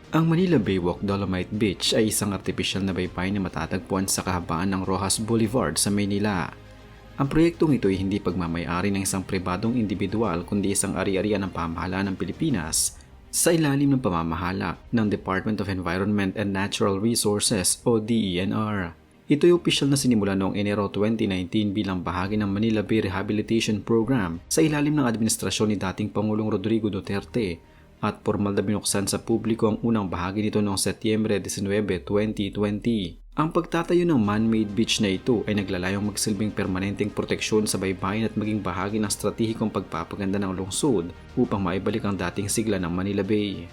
Ang Manila Baywalk Dolomite Beach ay isang artipisyal na baybayin na matatagpuan sa kahabaan ng Roxas Boulevard sa Maynila. Ang proyektong ito ay hindi pagmamay-ari ng isang pribadong individual kundi isang ari-arian ng pamahalaan ng Pilipinas sa ilalim ng pamamahala ng Department of Environment and Natural Resources o DENR. Ito ay opisyal na sinimula noong Enero 2019 bilang bahagi ng Manila Bay Rehabilitation Program sa ilalim ng administrasyon ni dating Pangulong Rodrigo Duterte at formal na binuksan sa publiko ang unang bahagi nito noong Setyembre 19, 2020. Ang pagtatayo ng man-made beach na ito ay naglalayong magsilbing permanenteng proteksyon sa baybayin at maging bahagi ng stratehikong pagpapaganda ng lungsod upang maibalik ang dating sigla ng Manila Bay.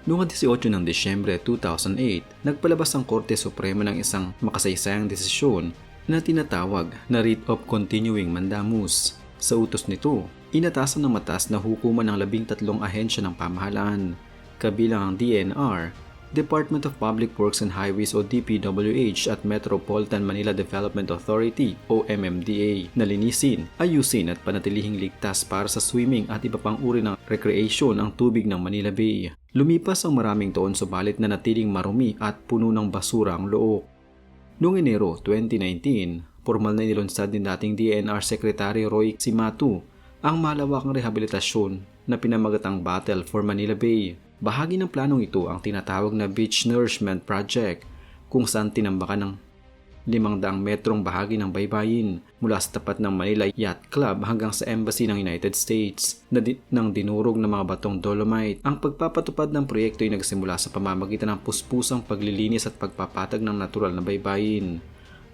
Noong 18 ng Disyembre 2008, nagpalabas ang Korte Suprema ng isang makasaysayang desisyon na tinatawag na Writ of Continuing Mandamus. Sa utos nito, inatasan ng mataas na hukuman ng 13 ahensya ng pamahalaan, kabilang ang DNR, Department of Public Works and Highways o DPWH at Metropolitan Manila Development Authority o MMDA na linisin, ayusin at panatilihing ligtas para sa swimming at iba pang uri ng recreation ang tubig ng Manila Bay. Lumipas ang maraming taon subalit na natiling marumi at puno ng basura ang Look. Noong Enero 2019, formal na inilunsad din dating DNR Secretary Roy Cimatu ang malawakang rehabilitasyon na pinamagatang Battle for Manila Bay. Bahagi ng planong ito ang tinatawag na Beach Nourishment Project kung saan tinambakan ng 500 metrong bahagi ng baybayin mula sa tapat ng Manila Yacht Club hanggang sa Embassy ng United States ng dinurog ng mga batong dolomite. Ang pagpapatupad ng proyekto ay nagsimula sa pamamagitan ng puspusang paglilinis at pagpapatag ng natural na baybayin.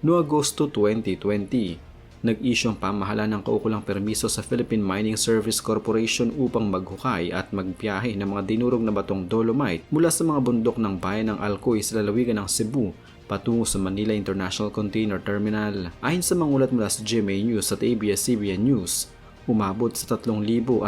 Noong Agosto 2020, nag-issue ang pamahalaan ng kaukulang permiso sa Philippine Mining Service Corporation upang maghukay at magbiyahe ng mga dinurog na batong dolomite mula sa mga bundok ng bayan ng Alcoy sa lalawigan ng Cebu patungo sa Manila International Container Terminal. Ayon sa mga ulat mula sa GMA News at ABS-CBN News, umabot sa 3,500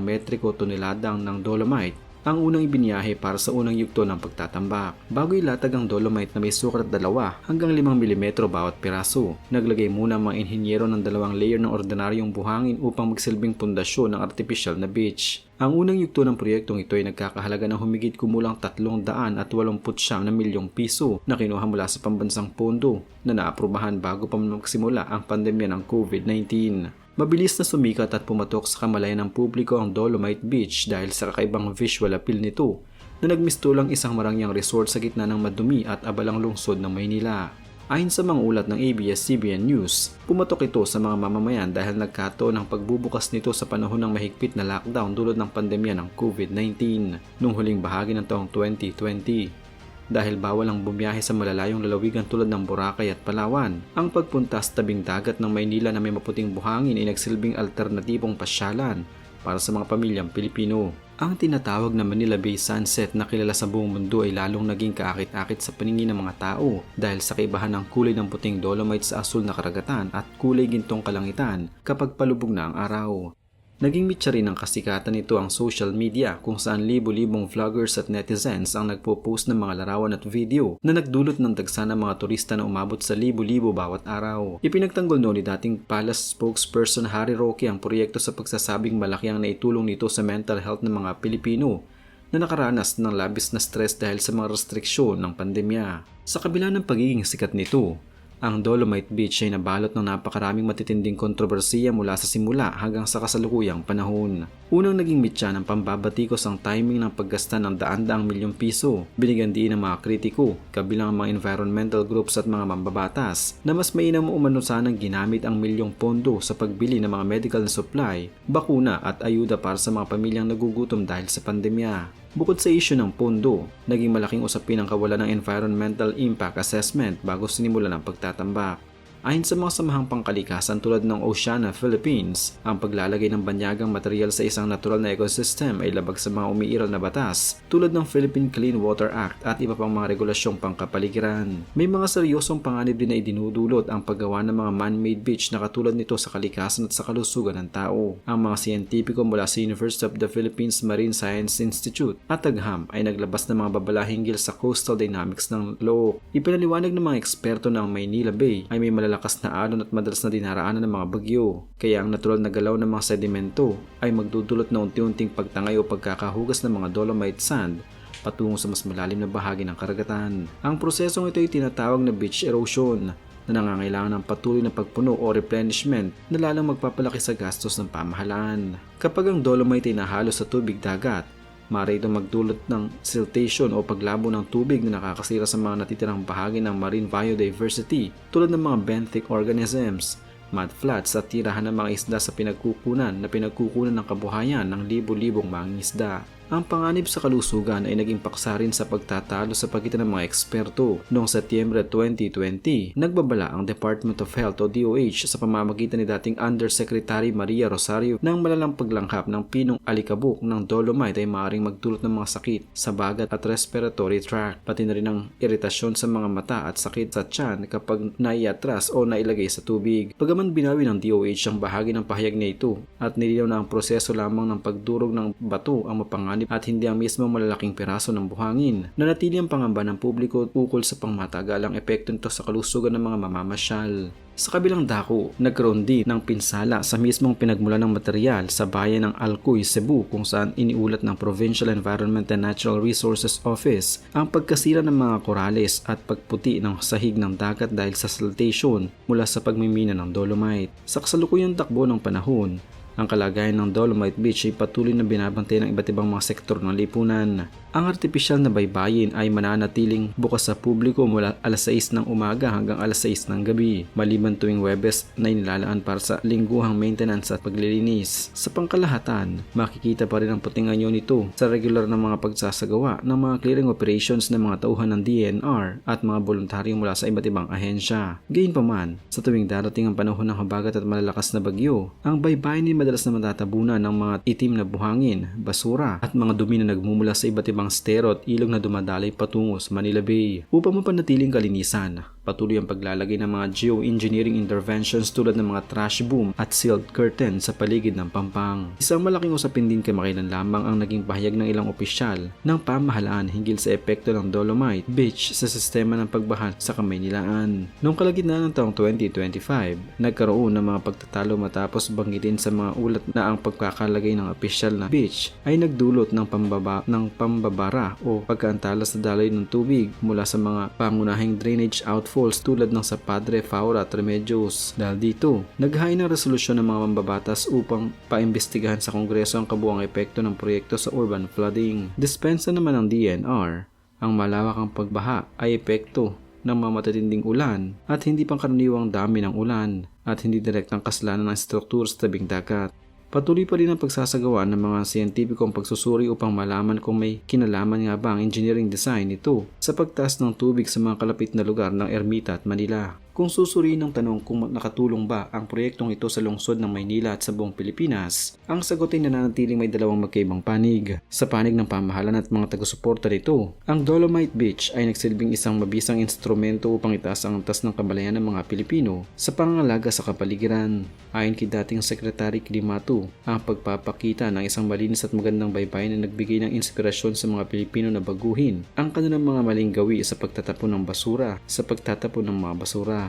metriko toneladang ng dolomite ang unang ibiniyahe para sa unang yugto ng pagtatambak. Bago ilatag ang dolomite na may sukat 2 hanggang 5 mm bawat piraso, naglagay muna ang mga inhinyero ng 2 layer ng ordinaryong buhangin upang magsilbing pundasyon ng artificial na beach. Ang unang yugto ng proyektong ito ay nagkakahalaga ng humigit kumulang 389 milyong piso na kinuha mula sa pambansang pondo na naaprubahan bago pa magsimula ang pandemya ng COVID-19. Mabilis na sumikat at pumatok sa kamalayan ng publiko ang Dolomite Beach dahil sa kakaibang visual appeal nito na nagmistulang isang marangyang resort sa gitna ng madumi at abalang lungsod ng Maynila. Ayon sa mga ulat ng ABS-CBN News, pumatok ito sa mga mamamayan dahil nagkataon ang pagbubukas nito sa panahon ng mahigpit na lockdown dulot ng pandemya ng COVID-19 noong huling bahagi ng taong 2020. Dahil bawal ang bumiyahe sa malalayong lalawigan tulad ng Boracay at Palawan, ang pagpunta sa tabing dagat ng Maynila na may maputing buhangin ay nagsilbing alternatibong pasyalan para sa mga pamilyang Pilipino. Ang tinatawag na Manila Bay Sunset na kilala sa buong mundo ay lalong naging kaakit-akit sa paningin ng mga tao dahil sa kaibahan ng kulay ng puting dolomite sa asul na karagatan at kulay gintong kalangitan kapag palubog na ang araw. Naging mitya rin ang kasikatan nito ang social media kung saan libo-libong vloggers at netizens ang nagpo-post ng mga larawan at video na nagdulot ng dagsa ng mga turista na umabot sa libo-libo bawat araw. Ipinagtanggol noon ni dating Palace spokesperson Harry Roque ang proyekto sa pagsasabing malaki ang naitulong nito sa mental health ng mga Pilipino na nakaranas ng labis na stress dahil sa mga restriksyon ng pandemya. Sa kabila ng pagiging sikat nito, ang Dolomite Beach ay nabalot ng napakaraming matitinding kontrobersiya mula sa simula hanggang sa kasalukuyang panahon. Unang naging mitya ng pambabatikos ang timing ng paggasta ng daan-daang milyong piso. Binigyan din ng mga kritiko, kabilang ang mga environmental groups at mga mambabatas, na mas mainam umano sanang ginamit ang milyong pondo sa pagbili ng mga medical na supply, bakuna at ayuda para sa mga pamilyang nagugutom dahil sa pandemya. Bukod sa isyu ng pondo, naging malaking usapin ang kawalan ng environmental impact assessment bago sinimulan ang pagtatambak. Ayon sa mga samahang pangkalikasan tulad ng Oceana Philippines, ang paglalagay ng banyagang material sa isang natural na ecosystem ay labag sa mga umiiral na batas tulad ng Philippine Clean Water Act at iba pang mga regulasyong pangkapaligiran. May mga seryosong panganib din na idinudulot ang paggawa ng mga man-made beach na katulad nito sa kalikasan at sa kalusugan ng tao. Ang mga siyentipiko mula sa University of the Philippines Marine Science Institute at Agham ay naglabas ng mga babala hinggil sa coastal dynamics ng Look. Ipinaliwanag ng mga eksperto na ang Maynila Bay ay may malalakas na alon at madalas na dinaraanan ng mga bagyo, kaya ang natural na galaw ng mga sedimento ay magdudulot na unti-unting pagtangay o pagkakahugas ng mga dolomite sand patungo sa mas malalim na bahagi ng karagatan. Ang prosesong ito ay tinatawag na beach erosion na nangangailangan ng patuloy na pagpuno o replenishment na lalong magpapalaki sa gastos ng pamahalaan. Kapag ang dolomite ay nahalo sa tubig dagat, maaari itong magdulot ng siltation o paglabo ng tubig na nakakasira sa mga natitirang bahagi ng marine biodiversity tulad ng mga benthic organisms, mudflats at tirahan ng mga isda sa pinagkukunan ng kabuhayan ng libo-libong mangingisda. Ang panganib sa kalusugan ay naging paksa rin sa pagtatalo sa pagitan ng mga eksperto. Noong Setyembre 2020, nagbabala ang Department of Health o DOH sa pamamagitan ni dating Undersecretary Maria Rosario ng malalang paglanghap ng pinong alikabok ng dolomite ay maaaring magdulot ng mga sakit sa bagat at respiratory tract, pati na rin ang iritasyon sa mga mata at sakit sa tiyan kapag naiatras o nailagay sa tubig. Bagaman binawi ng DOH ang bahagi ng pahayag na ito at nilinaw na ang proseso lamang ng pagdurog ng bato ang mapanganib at hindi ang mismo malalaking piraso ng buhangin, nanatili ang pangamba ng publiko ukol sa pangmatagalang epekto nito sa kalusugan ng mga mamamasyal. Sa kabilang dako, nagkaroon din ng pinsala sa mismong pinagmulan ng material sa bayan ng Alcoy, Cebu kung saan iniulat ng Provincial Environment and Natural Resources Office ang pagkasira ng mga korales at pagputi ng sahig ng dagat dahil sa siltation mula sa pagmimina ng dolomite. Sa kasalukuyang takbo ng panahon, ang kalagayan ng Dolomite Beach ay patuloy na binabantay ng iba't ibang mga sektor ng lipunan. Ang artipisyal na baybayin ay mananatiling bukas sa publiko mula alas 6 ng umaga hanggang alas 6 ng gabi, maliban tuwing Huwebes na inilalaan para sa lingguhang maintenance at paglilinis. Sa pangkalahatan, makikita pa rin ang puting anyo nito sa regular na mga pagsasagawa ng mga clearing operations ng mga tauhan ng DNR at mga voluntaryo mula sa iba't ibang ahensya. Gayunpaman, sa tuwing darating ang panahon ng habagat at malalakas na bagyo, ang baybayin ay madalas na matatabunan ng mga itim na buhangin, basura at mga dumi na nagmumula sa iba't ibang estero at ilog na dumadaloy patungo sa Manila Bay. Upang mapanatiling kalinisan, patuloy ang paglalagay ng mga geoengineering interventions tulad ng mga trash boom at sealed curtain sa paligid ng Pampang. Isang malaking usapin din kamakailan lamang ang naging pahayag ng ilang opisyal ng pamahalaan hinggil sa epekto ng Dolomite Beach sa sistema ng pagbaha sa Kamaynilaan. Noong kalagitnaan ng taong 2025, nagkaroon ng mga pagtatalo matapos banggitin sa mga ulat na ang pagkakalagay ng opisyal na beach ay nagdulot ng pambabara o pagkaantalas na daloy ng tubig mula sa mga pangunahing drainage outfalls tulad ng sa Padre Faura at Remedios. Dahil dito, naghain ng resolusyon ng mga mambabatas upang paimbestigahan sa Kongreso ang kabuuang epekto ng proyekto sa urban flooding. Dispensa naman ng DNR, ang malawakang pagbaha ay epekto ng mga matatinding ulan at hindi pangkaraniwang dami ng ulan at hindi direktang kasalanan ng struktur sa tabing dagat. Patuloy pa rin ang pagsasagawa ng mga siyentipikong pagsusuri upang malaman kung may kinalaman nga ba ang engineering design nito sa pagtaas ng tubig sa mga kalapit na lugar ng Ermita at Manila. Kung susuriin ng tanong kung nakatulong ba ang proyektong ito sa lungsod ng Maynila at sa buong Pilipinas, ang sagot ay nananatiling may dalawang magkaibang panig. Sa panig ng pamahalaan at mga taga-suporta nito, ang Dolomite Beach ay nagsilbing isang mabisang instrumento upang itaas ang antas ng kamalayan ng mga Pilipino sa pangangalaga sa kapaligiran. Ayon kay dating Secretary Climato, ang pagpapakita ng isang malinis at magandang baybayin na nagbigay ng inspirasyon sa mga Pilipino na baguhin ang kanilang mga maling gawi sa pagtatapon ng mga basura.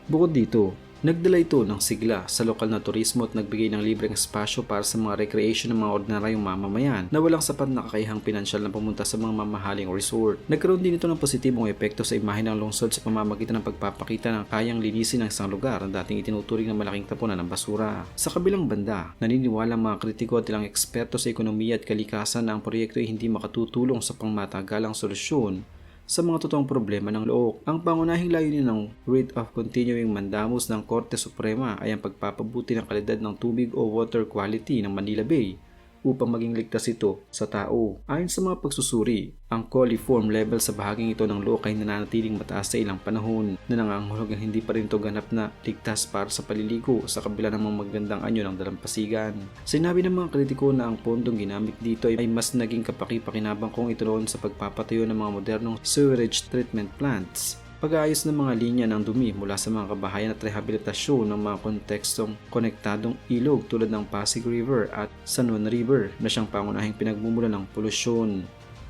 Bukod dito, nagdala ito ng sigla sa lokal na turismo at nagbigay ng libreng espasyo para sa mga recreation ng mga ordinaryong mamamayan na walang sapat na kakayahang pinansyal na pumunta sa mga mamahaling resort. Nagkaroon din ito ng positibong epekto sa imahe ng lungsod sa pamamagitan ng pagpapakita ng kayang linisin ng isang lugar na dating itinuturing na malaking tapunan ng basura. Sa kabilang banda, naniniwala ang mga kritiko at ilang eksperto sa ekonomiya at kalikasan na ang proyekto ay hindi makatutulong sa pangmatagalang solusyon sa mga totoong problema ng Look. Ang pangunahing layunin ng writ of continuing mandamus ng Korte Suprema ay ang pagpapabuti ng kalidad ng tubig o water quality ng Manila Bay upang maging ligtas ito sa tao. Ayon sa mga pagsusuri, ang coliform level sa bahaging ito ng Look ay nananatiling mataas sa ilang panahon na nangangahulugang hindi pa rin ito ganap na ligtas para sa paliligo sa kabila ng mga magandang anyo ng dalampasigan. Sinabi ng mga kritiko na ang pondong ginamit dito ay mas naging kapaki-pakinabang kung ituon sa pagpapatayo ng mga modernong sewerage treatment plants, pag-aayos ng mga linya ng dumi mula sa mga kabahayan at rehabilitasyon ng mga kontekstong konektadong ilog tulad ng Pasig River at San Juan River na siyang pangunahing pinagmumula ng polusyon.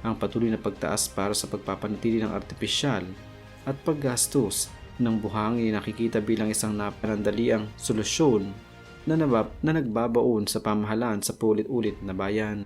Ang patuloy na pagtaas para sa pagpapanatili ng artipisyal at paggastos ng buhangin nakikita bilang isang napanandaliang solusyon na nagbabaon sa pamahalaan sa paulit-ulit na bayan.